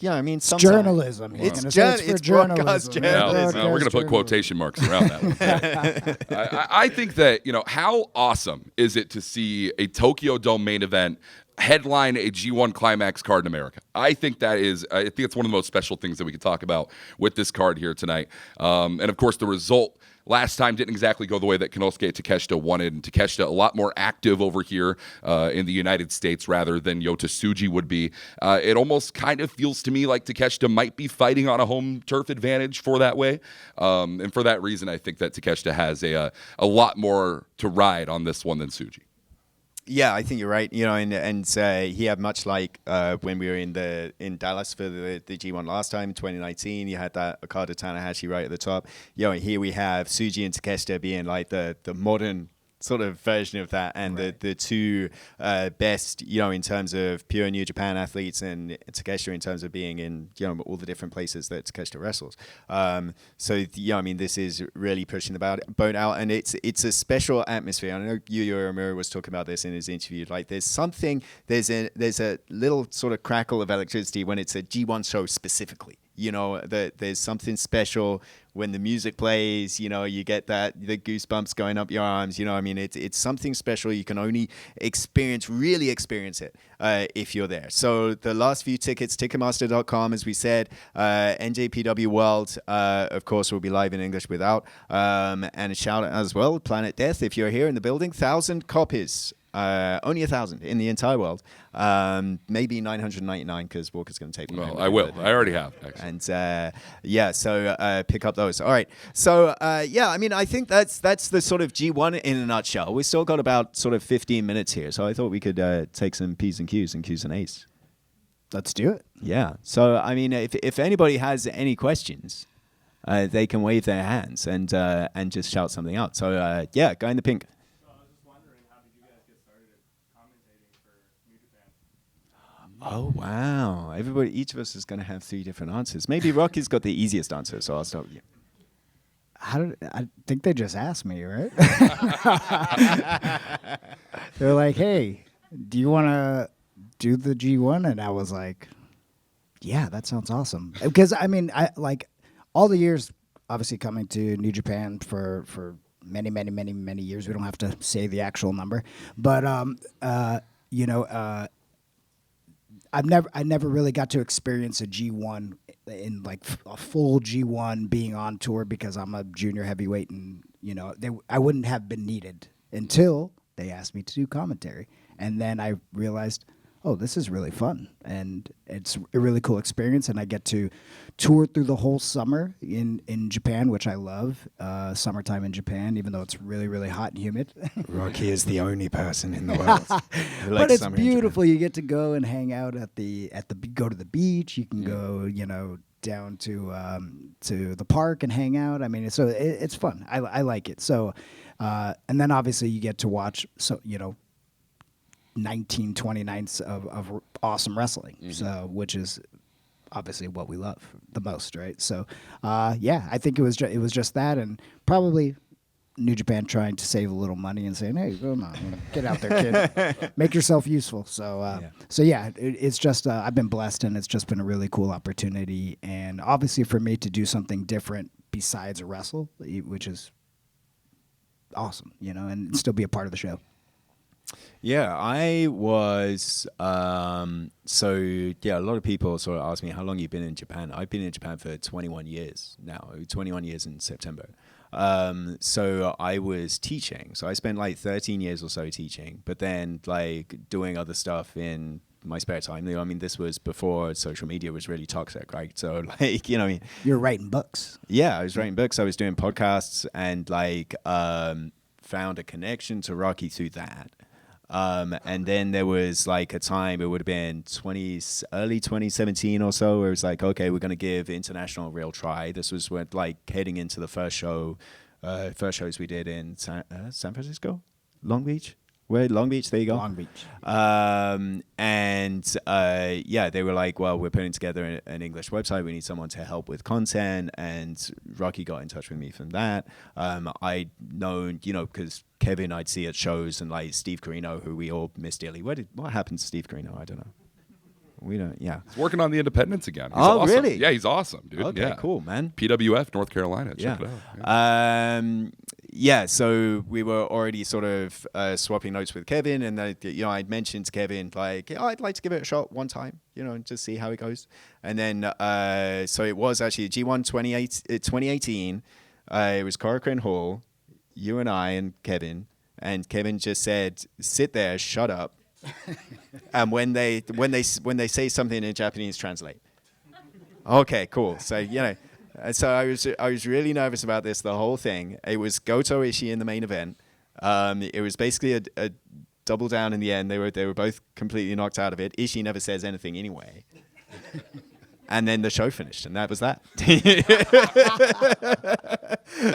it's journalism. It's journalism. Broadcast journalism. We're going to put quotation marks around that one. I think that, how awesome is it to see a Tokyo Dome main event headline a G1 Climax card in America. I think it's one of the most special things that we could talk about with this card here tonight. And of course, the result last time didn't exactly go the way that Konosuke Takeshita wanted. And Takeshita a lot more active over here in the United States rather than Yota Tsuji would be. It almost kind of feels to me like Takeshita might be fighting on a home turf advantage for that way. And for that reason, I think that Takeshita has a lot more to ride on this one than Tsuji. Yeah, I think you're right. And he had much like when we were in Dallas for the G1 last time, 2019. You had that Okada Tanahashi right at the top. Here we have Tsuji and Takeshita being like the modern sort of version of that, and right. the two best, in terms of pure New Japan athletes, and Takeshita in terms of being in, all the different places that Takeshita wrestles. This is really pushing the boat out, and it's a special atmosphere. I know Yuya Uemura was talking about this in his interview. Like, there's a little sort of crackle of electricity when it's a G1 show specifically. There's something special when the music plays, you get the goosebumps going up your arms, it's something special. You can only really experience it if you're there. So the last few tickets, Ticketmaster.com, as we said, NJPW World, of course, will be live in English without, and a shout out as well, Planet Death, if you're here in the building, 1,000 copies. Only 1,000 in the entire world. Maybe 999 because Walker's going to take them. Well, I will. I already have. Actually. And so pick up those. All right. So I think that's the sort of G1 in a nutshell. We still got about sort of 15 minutes here, so I thought we could take some P's and Q's and Q's and A's. Let's do it. Yeah. So if anybody has any questions, they can wave their hands and just shout something out. So guy in the pink. Oh, wow. Each of us is going to have 3 different answers. Maybe Rocky's got the easiest answer, so I'll start with you. I think they just asked me, right? They're like, hey, do you want to do the G1? And I was like, yeah, that sounds awesome. Because, I like all the years, obviously coming to New Japan for many, many, many, many years. We don't have to say the actual number. But, I never really got to experience a G1 in like a full G1 being on tour because I'm a junior heavyweight, and I wouldn't have been needed until they asked me to do commentary, and then I realized, oh, this is really fun, and it's a really cool experience, and I get to tour through the whole summer in Japan, which I love, summertime in Japan, even though it's really, really hot and humid. Rocky is the only person in the world who likes but it's summer beautiful. You get to go and hang out go to the beach. You can go, down to the park and hang out. It's fun. I like it. So, and then obviously you get to watch 19-20 nights of awesome wrestling, so which is obviously what we love the most, right? So, I think it was just that, and probably New Japan trying to save a little money and saying, hey, come on, get out there, kid, make yourself useful. So, it's just I've been blessed, and it's just been a really cool opportunity, and obviously for me to do something different besides wrestle, which is awesome, and still be a part of the show. Yeah, I was. A lot of people sort of ask me how long you've been in Japan. I've been in Japan for 21 years now. 21 years in September. So I was teaching. So I spent like 13 years or so teaching, but then like doing other stuff in my spare time. This was before social media was really toxic, right? So like, You're writing books. Yeah, I was writing books. I was doing podcasts, and like found a connection to Rocky through that. And then there was like a time, it would have been early 2017 or so, where it was like, okay, we're going to give international a real try. This was when like heading into the first shows we did in San Francisco, Long Beach. Long Beach, there you go. Long Beach. They were like, well, we're putting together an English website. We need someone to help with content. And Rocky got in touch with me from that. I'd known, because Kevin I'd see at shows, and like Steve Carino, who we all miss dearly. What happened to Steve Carino? I don't know. We don't, yeah. He's working on the Independence again. He's awesome. Really? Yeah, he's awesome, dude. Okay, cool, man. PWF, North Carolina. Check it out. yeah, so we were already sort of swapping notes with Kevin, and I'd mentioned to Kevin like, I'd like to give it a shot one time, and just see how it goes. And then so it was actually G1 2018. It was Cochrane Hall, you and I and Kevin just said, "Sit there, shut up," and when they say something in Japanese, translate. Okay, cool. So so I was really nervous about this, the whole thing. It was Goto Ishii in the main event. It was basically a double down in the end. They were both completely knocked out of it. Ishii never says anything anyway. And then the show finished, and that was that.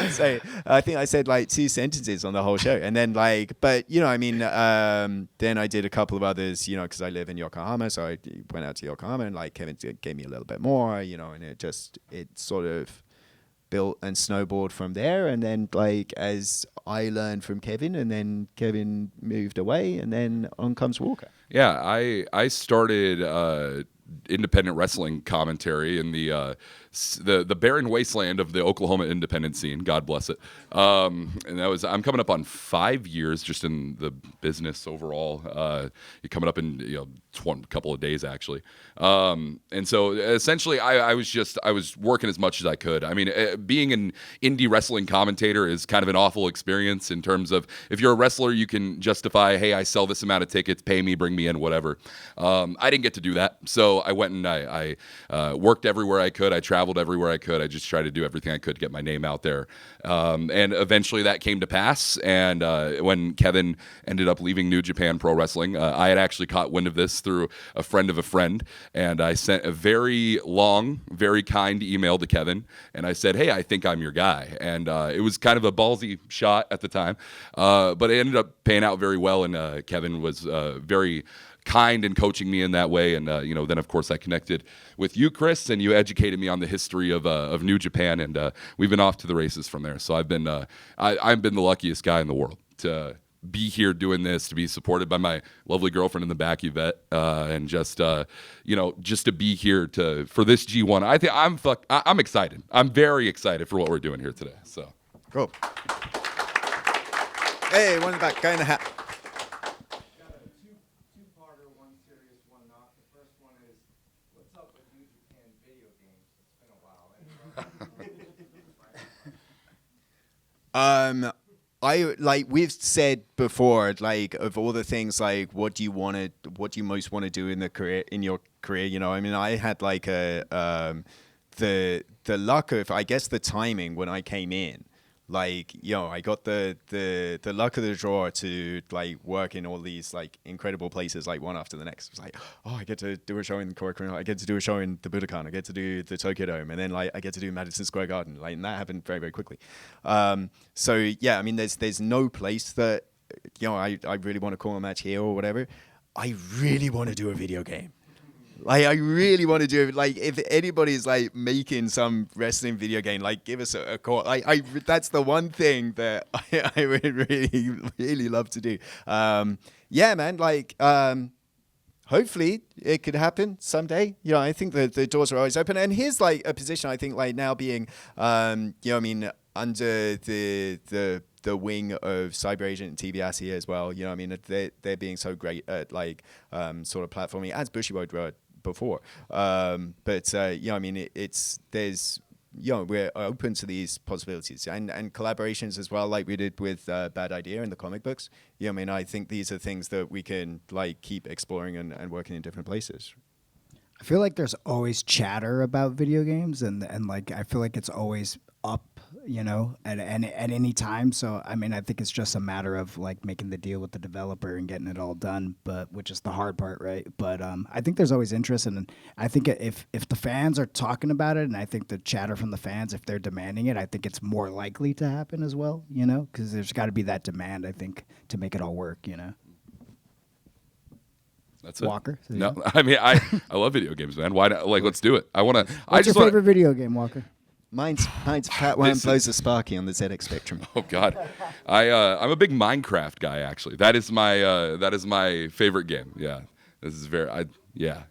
So I think I said like 2 sentences on the whole show, and then but then I did a couple of others, because I live in Yokohama, so I went out to Yokohama, and like Kevin gave me a little bit more, and it sort of built and snowballed from there. And then as I learned from Kevin, and then Kevin moved away, and then on comes Walker. Yeah, I started independent wrestling commentary in the barren wasteland of the Oklahoma independent scene. God bless it. And I'm coming up on 5 years just in the business overall. You're coming up in a couple of days actually. And so essentially I was working as much as I could. I mean, being an indie wrestling commentator is kind of an awful experience in terms of if you're a wrestler, you can justify, hey, I sell this amount of tickets, pay me, bring me in, whatever. I didn't get to do that. So I went and I worked everywhere I could. I traveled everywhere I could. I just tried to do everything I could to get my name out there. And eventually that came to pass. And when Kevin ended up leaving New Japan Pro Wrestling, I had actually caught wind of this through a friend of a friend. And I sent a very long, very kind email to Kevin. And I said, hey, I think I'm your guy. And it was kind of a ballsy shot at the time. But it ended up paying out very well. And Kevin was very kind in coaching me in that way. And then of course I connected with you, Chris, and you educated me on the history of New Japan, and we've been off to the races from there. So I've been the luckiest guy in the world to be here doing this, to be supported by my lovely girlfriend in the back, Yvette, and just to be here for this G1. I think I'm excited. I'm very excited for what we're doing here today. So cool. Hey, one in the back, guy in the hat. We've said before, of all the things, what do you most want to do in your career? I had the luck of, I guess, the timing when I came in. I got the luck of the draw to work in all these incredible places, one after the next. It was I get to do a show in Korakuen, I get to do a show in the Budokan, I get to do the Tokyo Dome, and then I get to do Madison Square Garden. And that happened very, very quickly. So yeah, there's no place that I really want to call a match here or whatever. I really want to do a video game. I really want to do it. If anybody's making some wrestling video game, give us a call. That's the one thing that I would really, really love to do. Yeah, man. Hopefully it could happen someday. I think the doors are always open. And here's a position I think now being, under the wing of Cyber Agent and TBS here as well. They're being so great at sort of platforming as Bushiroad were before. We're open to these possibilities and collaborations as well, like we did with Bad Idea in the comic books. I think these are things that we can keep exploring and working in different places. I feel like there's always chatter about video games, and I feel like it's always up, at any time. So I think it's just a matter of making the deal with the developer and getting it all done, which is the hard part, right? But I think there's always interest, and I think if the fans are talking about it, and I think the chatter from the fans, if they're demanding it, I think it's more likely to happen as well, because there's got to be that demand, I think, to make it all work, That's it. Walker? No, I love video games, man. Why not? Let's do it. What's your favorite video game, Walker? Mine's Pat One Blows a Sparky on the ZX Spectrum. Oh God, I'm a big Minecraft guy. Actually, that is my favorite game. Yeah, this is yeah.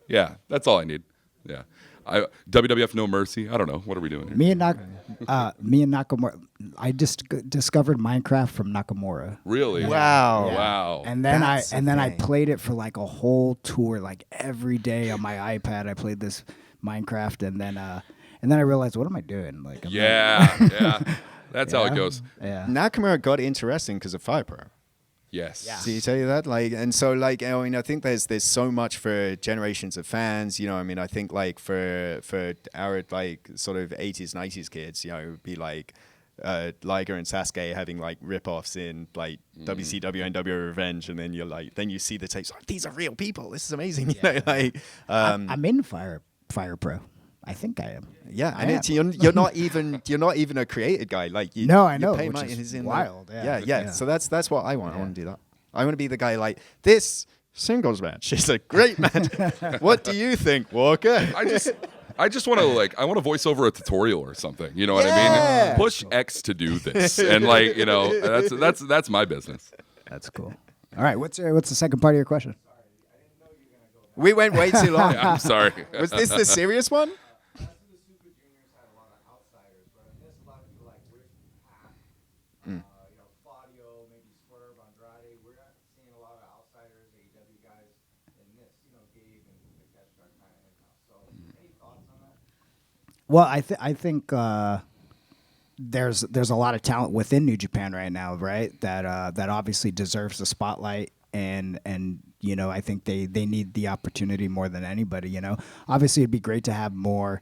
That's all I need. Yeah, WWF No Mercy. I don't know. What are we doing here? Me and Nakamura. I just discovered Minecraft from Nakamura. Really? Wow. Yeah. Wow. And then That's I insane. played it for like a whole tour, like every day on my iPad. I played this Minecraft, and then I realized, what am I doing? Like, Yeah. That's how it Yeah. goes. yeah. Nakamura got interesting because of Fire Pro. Yes. Yeah. Did he tell you that? Like, and so like, I mean, I think there's so much for generations of fans. You know, I mean, I think like for our like sort of 80s, 90s kids, you know, it would be like Liger and Sasuke having like rip-offs in like WCW and NWO Revenge, and then you see the tapes. Like, these are real people. This is amazing. You know, like I'm in Fire Pro. I think I am. yeah, I and am. it's, you're not even a created guy. Like you, No, I know, you pay which money is and he's in wild, yeah. yeah. So that's what I want. I want to do that. I want to be the guy like this singles match is a great match. What do you think, Walker? I just want to I want to voice over a tutorial or something. You know what I Yeah. mean? Push X to do this, and like that's my business. That's cool. All right, what's the second part of your question? We went way too long. I'm sorry. Was this the serious one? Well, I think there's a lot of talent within New Japan right now, right? That obviously deserves the spotlight, and you know, I think they need the opportunity more than anybody. You know, obviously it'd be great to have more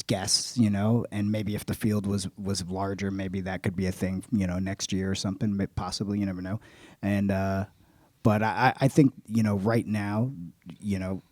guests, you know, and maybe if the field was larger, maybe that could be a thing, you know, next year or something, possibly. You never know. And but I think, you know, right now, you know,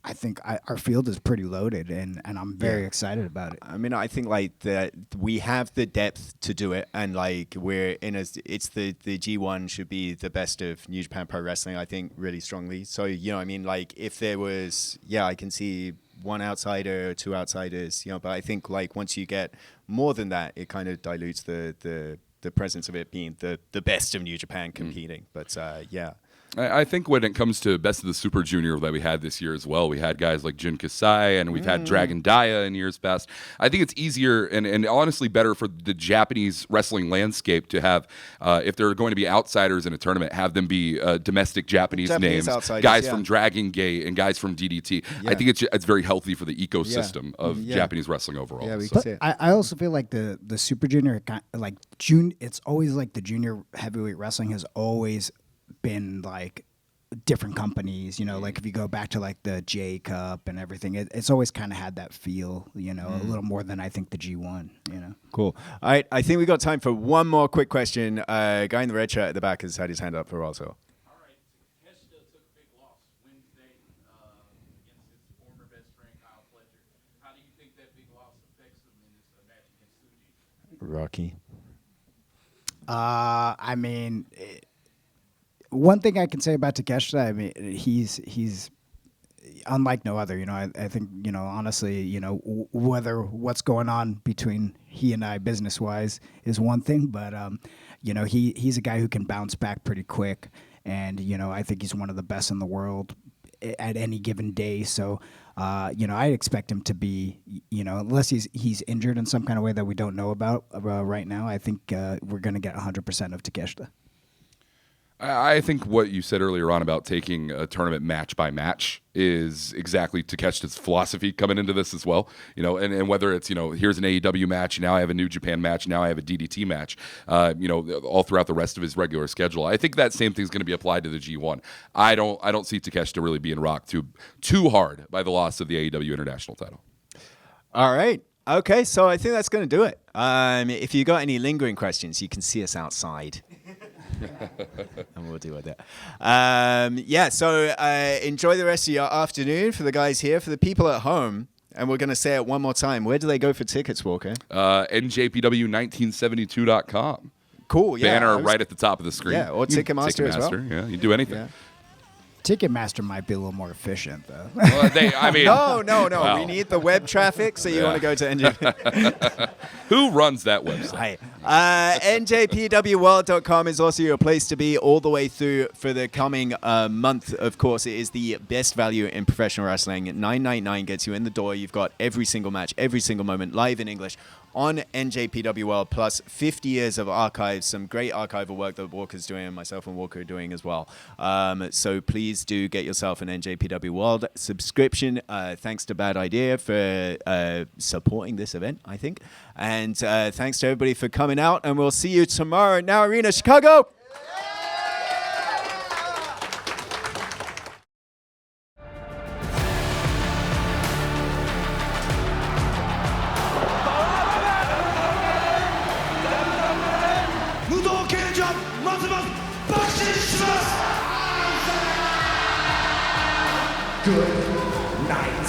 I think our field is pretty loaded, and I'm very excited about it. I mean, I think like that we have the depth to do it, and like we're in it's the G1 should be the best of New Japan Pro Wrestling. I think really strongly. So you know, I mean, like if there was, I can see one outsider, two outsiders, you know, but I think like once you get more than that, it kind of dilutes the presence of it being the best of New Japan competing. But yeah. I think when it comes to Best of the Super Junior that we had this year as well, we had guys like Jun Kasai, and we've had Dragon Dia in years past. I think it's easier and honestly better for the Japanese wrestling landscape to have, if there are going to be outsiders in a tournament, have them be domestic Japanese names, guys from Dragon Gate and guys from DDT. I think it's very healthy for the ecosystem of Japanese wrestling overall. Yeah, we So. can see it. I also feel like the Super Junior, like it's always like the junior heavyweight wrestling has always been like different companies, you know, like if you go back to like the J Cup and everything, it's always kind of had that feel, you know, a little more than I think the G1, you know. Cool. All right, I think we got time for one more quick question. Guy in the red shirt at the back has had his hand up for a while, so. All right, Takeshita took a big loss Wednesday against his former best friend Kyle Fletcher. How do you think that big loss affects him in this match against Suji? Rocky. I mean, one thing I can say about Takeshita, I mean, he's unlike no other. You know, I think, you know, honestly, you know, whether what's going on between he and I business wise is one thing, but you know, he's a guy who can bounce back pretty quick, and you know, I think he's one of the best in the world at any given day. So, you know, I expect him to be, you know, unless he's injured in some kind of way that we don't know about right now. I think we're going to get 100% of Takeshita. I think what you said earlier on about taking a tournament match by match is exactly Takeshita's philosophy coming into this as well. You know, and whether it's, you know, here's an AEW match, now I have a New Japan match, now I have a DDT match, you know, all throughout the rest of his regular schedule. I think that same thing's going to be applied to the G1. I don't see Takeshita really being rocked too hard by the loss of the AEW International title. All right. Okay, so I think that's going to do it. If you got any lingering questions, you can see us outside. And we'll deal with it. So enjoy the rest of your afternoon for the guys here. For the people at home, and we're going to say it one more time, where do they go for tickets, Walker? NJPW1972.com. Cool, yeah. Banner right at the top of the screen. Yeah, or Ticketmaster as well. Yeah, you do anything. Yeah. Ticketmaster might be a little more efficient, though. Well, No. Wow. We need the web traffic, so you want to go to NJP. Who runs that website? NJPWworld.com is also your place to be all the way through for the coming month. Of course, it is the best value in professional wrestling. $9.99 gets you in the door. You've got every single match, every single moment live in English on NJPW World, plus 50 years of archives, some great archival work that Walker's doing and myself and Walker are doing as well. So please do get yourself an NJPW World subscription. Thanks to Bad Idea for supporting this event, I think. And thanks to everybody for coming out, and we'll see you tomorrow at Now Arena Chicago. Good night.